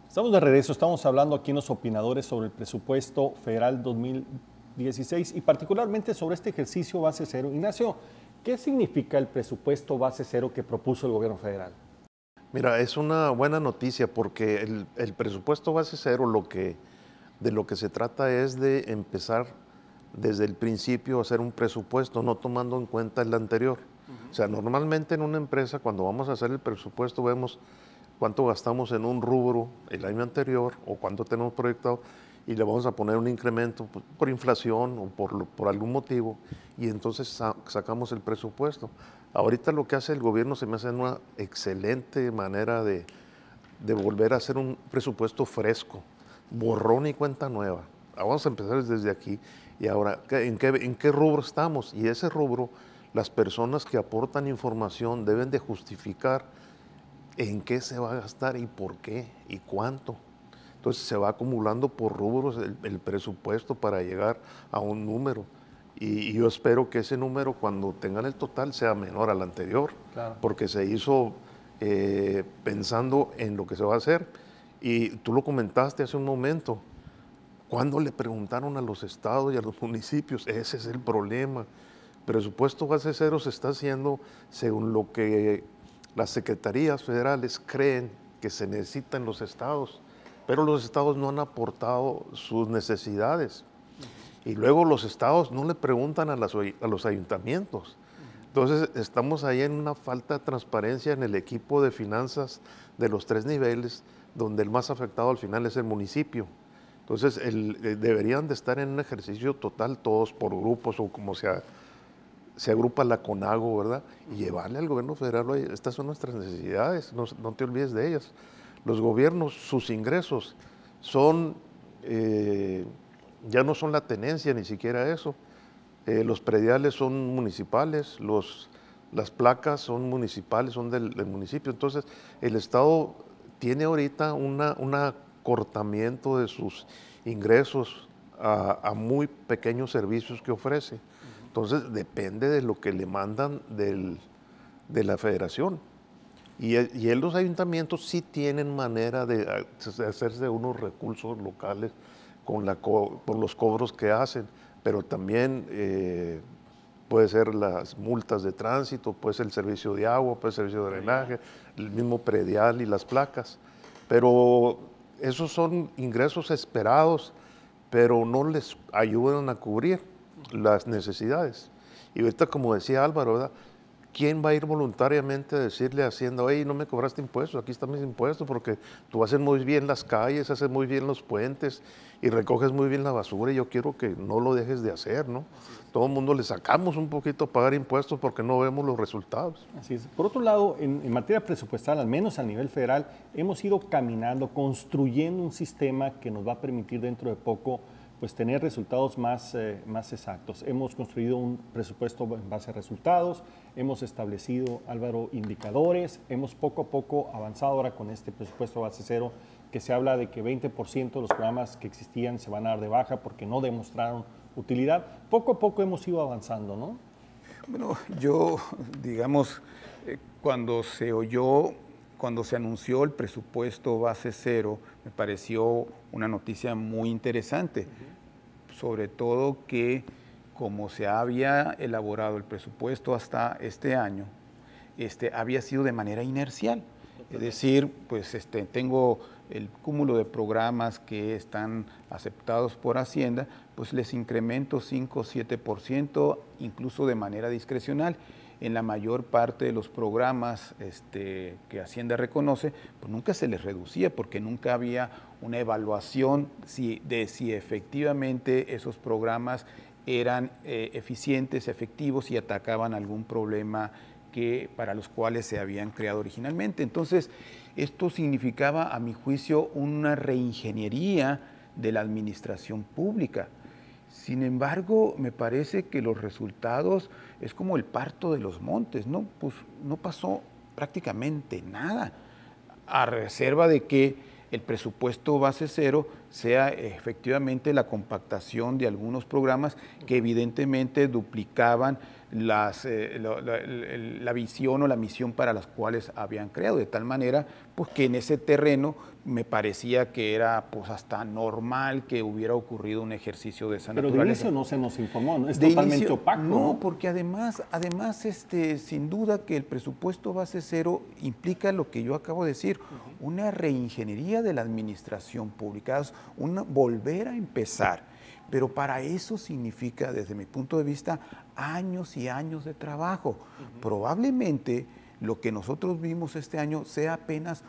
Estamos de regreso, estamos hablando aquí en Los Opinadores sobre el presupuesto federal 2016 y particularmente sobre este ejercicio base cero. Ignacio, ¿qué significa el presupuesto base cero que propuso el gobierno federal? Mira, es una buena noticia porque el presupuesto base cero de lo que se trata es de empezar desde el principio a hacer un presupuesto, no tomando en cuenta el anterior. O sea, normalmente en una empresa cuando vamos a hacer el presupuesto vemos cuánto gastamos en un rubro el año anterior o cuánto tenemos proyectado y le vamos a poner un incremento por inflación o por algún motivo y entonces sacamos el presupuesto. Ahorita lo que hace el gobierno se me hace una excelente manera de volver a hacer un presupuesto fresco, borrón y cuenta nueva. Vamos a empezar desde aquí y ahora, ¿en qué rubro estamos? Y ese rubro, las personas que aportan información deben de justificar en qué se va a gastar y por qué y cuánto. Entonces se va acumulando por rubros el presupuesto para llegar a un número. Y yo espero que ese número cuando tengan el total sea menor al anterior, Claro. porque se hizo pensando en lo que se va a hacer. Y tú lo comentaste hace un momento, ¿cuándo le preguntaron a los estados y a los municipios? Ese es el problema. El presupuesto base cero se está haciendo según lo que las secretarías federales creen que se necesita en los estados, pero los estados no han aportado sus necesidades. Y luego los estados no le preguntan a los ayuntamientos. Entonces estamos ahí en una falta de transparencia en el equipo de finanzas de los 3 niveles, donde el más afectado al final es el municipio. Entonces deberían de estar en un ejercicio total todos por grupos o como se agrupa la CONAGO, ¿verdad? Y llevarle al gobierno federal, oye, estas son nuestras necesidades, no te olvides de ellas. Los gobiernos, sus ingresos son, ya no son la tenencia, ni siquiera eso. Los prediales son municipales, las placas son municipales, son del municipio. Entonces, el Estado tiene ahorita un acortamiento de sus ingresos a muy pequeños servicios que ofrece. Entonces, depende de lo que le mandan de la federación. Y los ayuntamientos sí tienen manera de hacerse unos recursos locales por los cobros que hacen, pero también puede ser las multas de tránsito, puede ser el servicio de agua, puede ser el servicio de drenaje, el mismo predial y las placas. Pero esos son ingresos esperados, pero no les ayudan a cubrir las necesidades. Y ahorita, como decía Álvaro, ¿verdad? ¿Quién va a ir voluntariamente a decirle a Hacienda, oye, no me cobraste impuestos, aquí están mis impuestos, porque tú haces muy bien las calles, haces muy bien los puentes y recoges muy bien la basura y yo quiero que no lo dejes de hacer, ¿no? Todo el mundo le sacamos un poquito a pagar impuestos porque no vemos los resultados. Así es. Por otro lado, en materia presupuestal, al menos a nivel federal, hemos ido caminando, construyendo un sistema que nos va a permitir dentro de poco pues tener resultados más exactos. Hemos construido un presupuesto en base a resultados, hemos establecido, Álvaro, indicadores, hemos poco a poco avanzado ahora con este presupuesto base cero, que se habla de que 20% de los programas que existían se van a dar de baja porque no demostraron utilidad. Poco a poco hemos ido avanzando, ¿no? Bueno, yo, digamos, cuando se anunció el presupuesto base cero, me pareció una noticia muy interesante, sobre todo que como se había elaborado el presupuesto hasta este año, había sido de manera inercial. Es decir, pues tengo el cúmulo de programas que están aceptados por Hacienda, pues les incremento 5 o 7%, incluso de manera discrecional. En la mayor parte de los programas que Hacienda reconoce, pues nunca se les reducía porque nunca había una evaluación de si efectivamente esos programas eran eficientes, efectivos y atacaban algún problema para los cuales se habían creado originalmente. Entonces, esto significaba, a mi juicio, una reingeniería de la administración pública. Sin embargo, me parece que los resultados es como el parto de los montes, ¿no? Pues no pasó prácticamente nada, a reserva de que el presupuesto base cero sea efectivamente la compactación de algunos programas que evidentemente duplicaban la visión o la misión para las cuales habían creado, de tal manera pues que en ese terreno me parecía que era pues hasta normal que hubiera ocurrido un ejercicio de esa naturaleza. Pero de inicio no se nos informó, ¿no? Es De totalmente inicio, opaco. No, porque además sin duda que el presupuesto base cero implica lo que yo acabo de decir, una reingeniería de la administración pública, volver a empezar. Pero para eso significa, desde mi punto de vista, años y años de trabajo. Probablemente lo que nosotros vimos este año sea apenas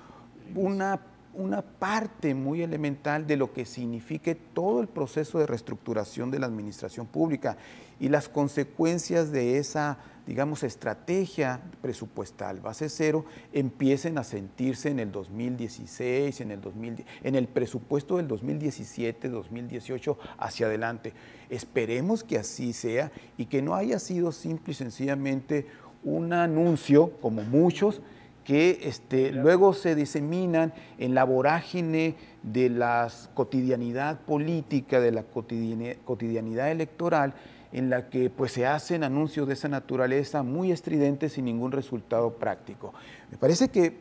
una parte muy elemental de lo que signifique todo el proceso de reestructuración de la administración pública y las consecuencias de esa, digamos, estrategia presupuestal base cero empiecen a sentirse en el 2016, en el presupuesto del 2017, 2018 hacia adelante. Esperemos que así sea y que no haya sido simple y sencillamente un anuncio, como muchos, que luego se diseminan en la vorágine de la cotidianidad política, de la cotidianidad electoral, en la que pues, se hacen anuncios de esa naturaleza muy estridentes sin ningún resultado práctico. Me parece que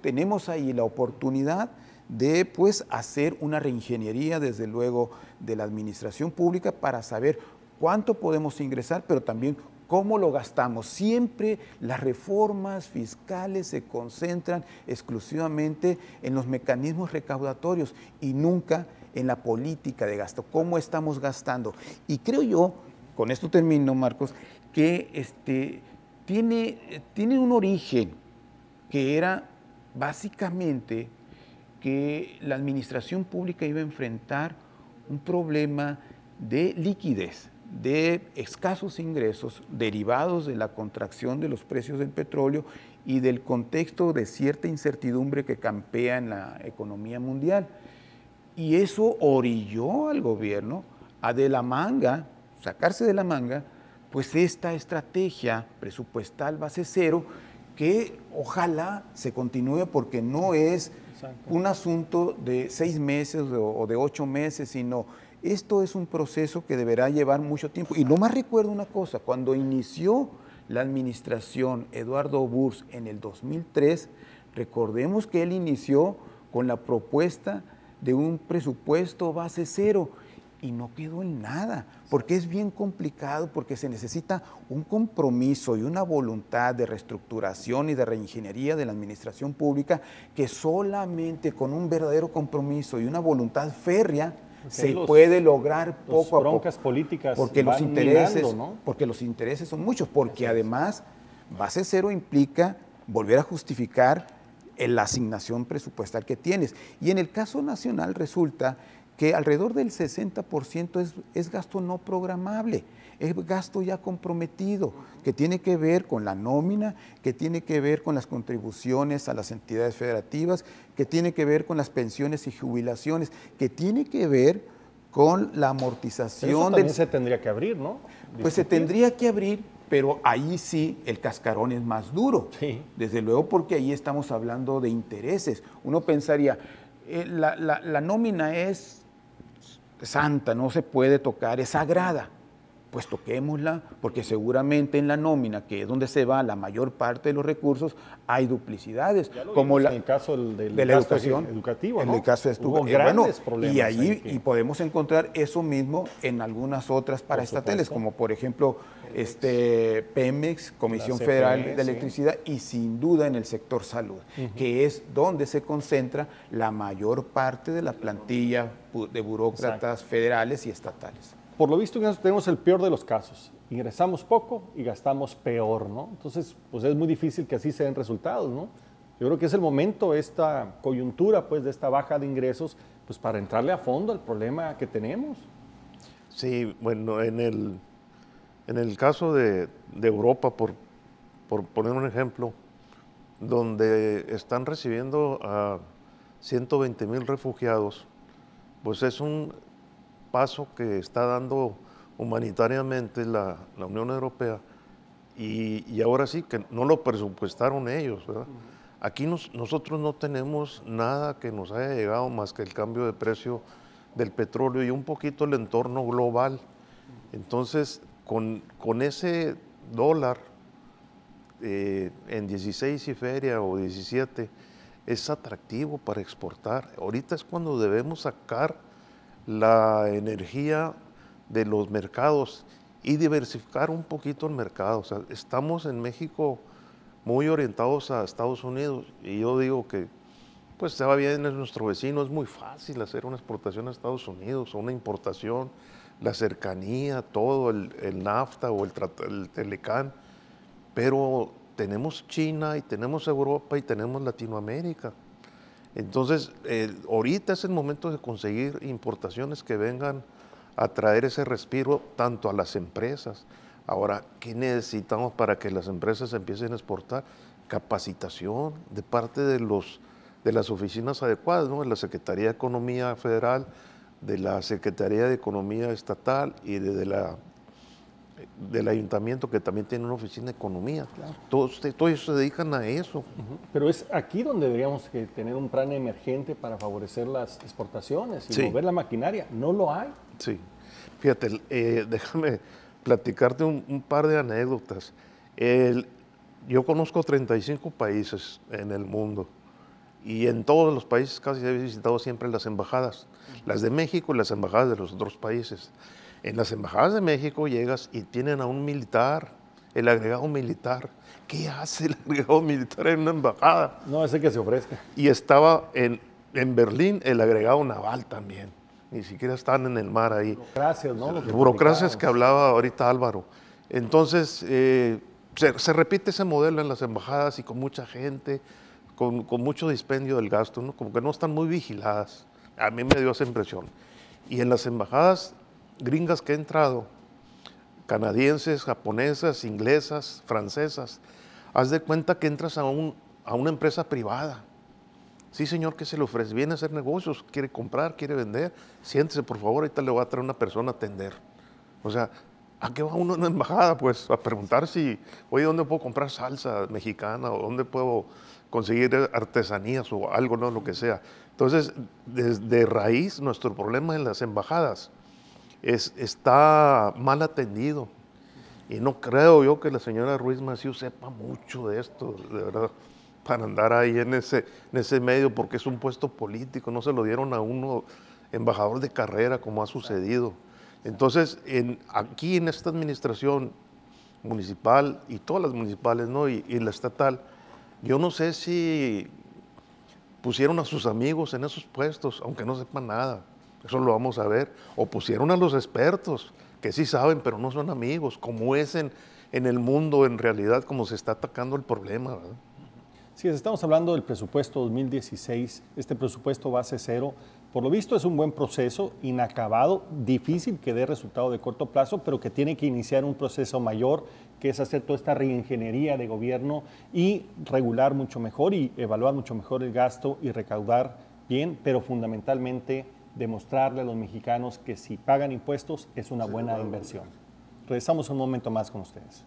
tenemos ahí la oportunidad de pues, hacer una reingeniería, desde luego, de la administración pública para saber cuánto podemos ingresar, pero también cómo lo gastamos. Siempre las reformas fiscales se concentran exclusivamente en los mecanismos recaudatorios y nunca en la política de gasto, cómo estamos gastando. Y creo yo, con esto termino, Marcos, que tiene un origen que era básicamente que la administración pública iba a enfrentar un problema de liquidez, de escasos ingresos derivados de la contracción de los precios del petróleo y del contexto de cierta incertidumbre que campea en la economía mundial. Y eso orilló al gobierno a sacarse de la manga, pues esta estrategia presupuestal base cero que ojalá se continúe porque no es un asunto de 6 meses o de 8 meses, sino esto es un proceso que deberá llevar mucho tiempo. Y nomás recuerdo una cosa, cuando inició la administración Eduardo Burrs en el 2003, recordemos que él inició con la propuesta de un presupuesto base cero y no quedó en nada, porque es bien complicado, porque se necesita un compromiso y una voluntad de reestructuración y de reingeniería de la administración pública que solamente con un verdadero compromiso y una voluntad férrea se puede lograr poco a poco. Broncas políticas porque los intereses son muchos, porque además base cero implica volver a justificar la asignación presupuestal que tienes. Y en el caso nacional resulta que alrededor del 60% es gasto no programable, es gasto ya comprometido, que tiene que ver con la nómina, que tiene que ver con las contribuciones a las entidades federativas, que tiene que ver con las pensiones y jubilaciones, que tiene que ver con la amortización. Pero eso también se tendría que abrir, ¿no? Pues se tendría que abrir, pero ahí sí el cascarón es más duro. Sí. Desde luego, porque ahí estamos hablando de intereses. Uno pensaría, la nómina es santa, no se puede tocar, es sagrada. Pues toquémosla, porque seguramente en la nómina, que es donde se va la mayor parte de los recursos, hay duplicidades. Como en el caso de la educación educativa, ¿no? En el caso de hubo grandes problemas. Y podemos encontrar eso mismo en algunas otras paraestatales, como por ejemplo Pemex, Comisión Federal de Electricidad, y sin duda en el sector salud, que es donde se concentra la mayor parte de la plantilla de burócratas federales y estatales. Por lo visto, tenemos el peor de los casos. Ingresamos poco y gastamos peor, ¿no? Entonces, pues es muy difícil que así se den resultados, ¿no? Yo creo que es el momento, esta coyuntura, pues, de esta baja de ingresos, pues, para entrarle a fondo al problema que tenemos. Sí, bueno, en el caso de Europa, por poner un ejemplo, donde están recibiendo a 120,000 refugiados, pues es un paso que está dando humanitariamente la Unión Europea y ahora sí que no lo presupuestaron ellos, ¿verdad? Aquí nosotros no tenemos nada que nos haya llegado más que el cambio de precio del petróleo y un poquito el entorno global. Entonces, con ese dólar en 16 y feria o 17 es atractivo para exportar. Ahorita es cuando debemos sacar la energía de los mercados y diversificar un poquito el mercado. O sea, estamos en México muy orientados a Estados Unidos y yo digo que pues se va bien, es nuestro vecino, es muy fácil hacer una exportación a Estados Unidos o una importación, la cercanía, todo, el NAFTA o el Telecán, pero tenemos China y tenemos Europa y tenemos Latinoamérica. Entonces, ahorita es el momento de conseguir importaciones que vengan a traer ese respiro tanto a las empresas. Ahora, ¿qué necesitamos para que las empresas empiecen a exportar? Capacitación de parte de las oficinas adecuadas, ¿no? De la Secretaría de Economía Federal, de la Secretaría de Economía Estatal y del Ayuntamiento, que también tiene una oficina de economía. Claro. Todos ellos se dedican a eso. Pero es aquí donde deberíamos tener un plan emergente para favorecer las exportaciones y mover la maquinaria. ¿No lo hay? Sí. Fíjate, déjame platicarte un par de anécdotas. Yo conozco 35 países en el mundo y en todos los países casi he visitado siempre las embajadas, las de México y las embajadas de los otros países. En las embajadas de México llegas y tienen a un militar, el agregado militar. ¿Qué hace el agregado militar en una embajada? No, ese que se ofrezca. Y estaba en Berlín el agregado naval también. Ni siquiera están en el mar ahí. Burocracias, ¿no? Burocracias que hablaba ahorita Álvaro. Entonces, se repite ese modelo en las embajadas y con mucha gente, con mucho dispendio del gasto, ¿no? Como que no están muy vigiladas. A mí me dio esa impresión. Y en las embajadas gringas que he entrado, canadienses, japonesas, inglesas, francesas, haz de cuenta que entras a una empresa privada. Sí, señor, ¿qué se le ofrece? Viene a hacer negocios, quiere comprar, quiere vender. Siéntese, por favor, ahorita le voy a traer una persona a atender. O sea, ¿a qué va uno en la embajada? Pues a preguntar si, oye, ¿dónde puedo comprar salsa mexicana? ¿O dónde puedo conseguir artesanías o algo, no, lo que sea? Entonces, desde raíz, nuestro problema en las embajadas está mal atendido. Y no creo yo que la señora Ruiz Massieu sepa mucho de esto, de verdad, para andar ahí en ese medio, porque es un puesto político, no se lo dieron a uno embajador de carrera como ha sucedido. Entonces, aquí en esta administración municipal y todas las municipales, ¿no? y la estatal, yo no sé si pusieron a sus amigos en esos puestos, aunque no sepan nada, eso lo vamos a ver, o pusieron a los expertos, que sí saben, pero no son amigos, como es en el mundo, en realidad, como se está atacando el problema, ¿verdad? Sí, estamos hablando del presupuesto 2016, este presupuesto base cero, por lo visto es un buen proceso, inacabado, difícil que dé resultado de corto plazo, pero que tiene que iniciar un proceso mayor, que es hacer toda esta reingeniería de gobierno y regular mucho mejor y evaluar mucho mejor el gasto y recaudar bien, pero fundamentalmente demostrarle a los mexicanos que si pagan impuestos es una buena inversión. Regresamos un momento más con ustedes.